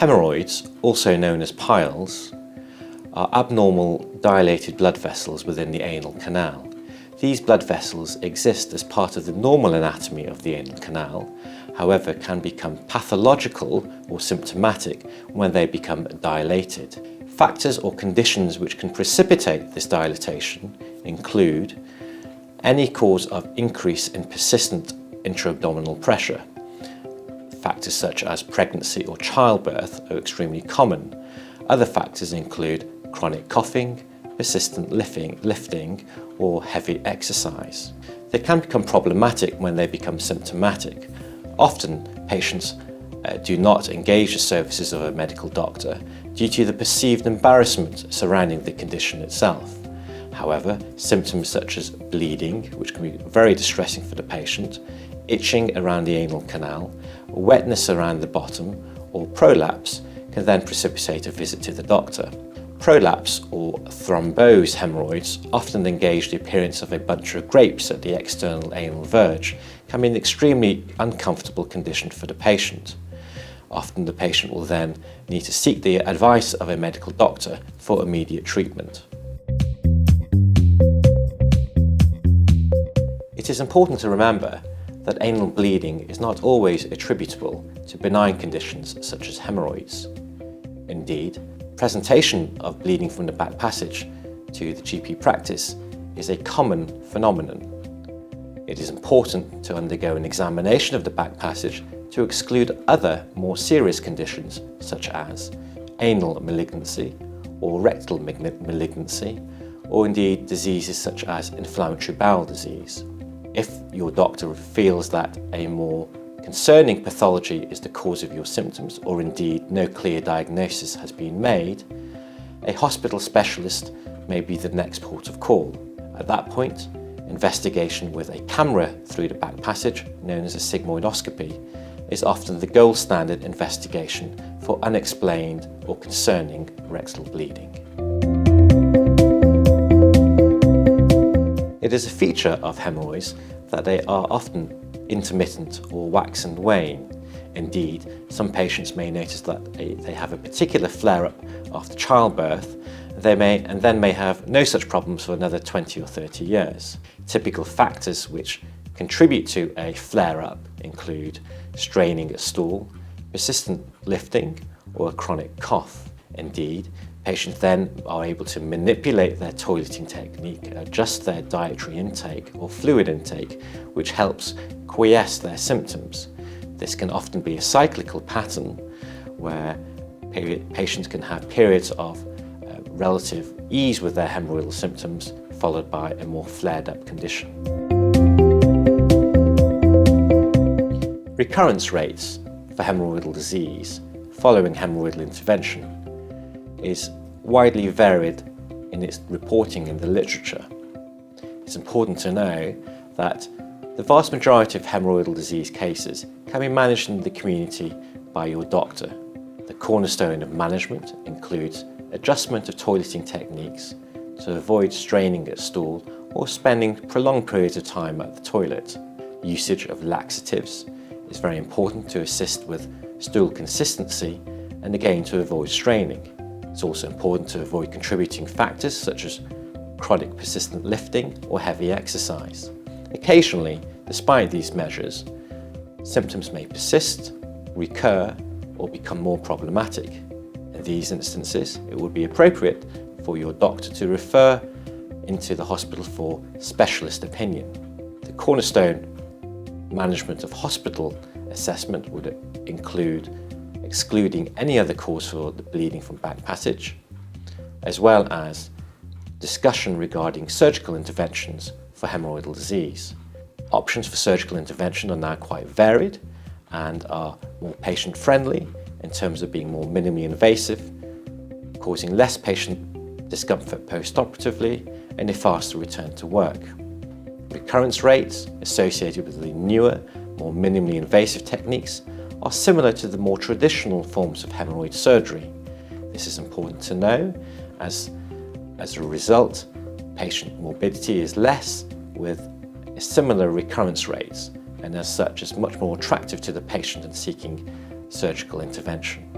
Haemorrhoids, also known as piles, are abnormal dilated blood vessels within the anal canal. These blood vessels exist as part of the normal anatomy of the anal canal, however can become pathological or symptomatic when they become dilated. Factors or conditions which can precipitate this dilatation include any cause of increase in persistent intra-abdominal pressure. Factors such as pregnancy or childbirth are extremely common. Other factors include chronic coughing, persistent lifting or heavy exercise. They can become problematic when they become symptomatic. Often patients do not engage the services of a medical doctor due to the perceived embarrassment surrounding the condition itself. However, symptoms such as bleeding, which can be very distressing for the patient, itching around the anal canal, wetness around the bottom, or prolapse can then precipitate a visit to the doctor. Prolapse or thrombosed hemorrhoids, often engage the appearance of a bunch of grapes at the external anal verge, can be an extremely uncomfortable condition for the patient. Often the patient will then need to seek the advice of a medical doctor for immediate treatment. It is important to remember that anal bleeding is not always attributable to benign conditions such as hemorrhoids. Indeed, presentation of bleeding from the back passage to the GP practice is a common phenomenon. It is important to undergo an examination of the back passage to exclude other more serious conditions such as anal malignancy or rectal malignancy, or indeed diseases such as inflammatory bowel disease. If your doctor feels that a more concerning pathology is the cause of your symptoms, or indeed no clear diagnosis has been made, a hospital specialist may be the next port of call. At that point, investigation with a camera through the back passage, known as a sigmoidoscopy, is often the gold standard investigation for unexplained or concerning rectal bleeding. It is a feature of hemorrhoids that they are often intermittent or wax and wane. Indeed, some patients may notice that they have a particular flare-up after childbirth, and then may have no such problems for another 20 or 30 years. Typical factors which contribute to a flare-up include straining at stool, persistent lifting, or a chronic cough. Indeed, patients then are able to manipulate their toileting technique, adjust their dietary intake or fluid intake, which helps quiesce their symptoms. This can often be a cyclical pattern where patients can have periods of relative ease with their hemorrhoidal symptoms, followed by a more flared-up condition. Recurrence rates for hemorrhoidal disease following hemorrhoidal intervention is widely varied in its reporting in the literature. It's important to know that the vast majority of hemorrhoidal disease cases can be managed in the community by your doctor. The cornerstone of management includes adjustment of toileting techniques to avoid straining at stool or spending prolonged periods of time at the toilet. Usage of laxatives is very important to assist with stool consistency and again to avoid straining. It's also important to avoid contributing factors such as chronic persistent lifting or heavy exercise. Occasionally, despite these measures, symptoms may persist, recur, or become more problematic. In these instances, it would be appropriate for your doctor to refer into the hospital for specialist opinion. The cornerstone management of hospital assessment would include excluding any other cause for the bleeding from back passage, as well as discussion regarding surgical interventions for hemorrhoidal disease. Options for surgical intervention are now quite varied and are more patient-friendly in terms of being more minimally invasive, causing less patient discomfort post-operatively and a faster return to work. Recurrence rates associated with the newer, more minimally invasive techniques are similar to the more traditional forms of hemorrhoid surgery. This is important to know as a result, patient morbidity is less with similar recurrence rates, and as such is much more attractive to the patient in seeking surgical intervention.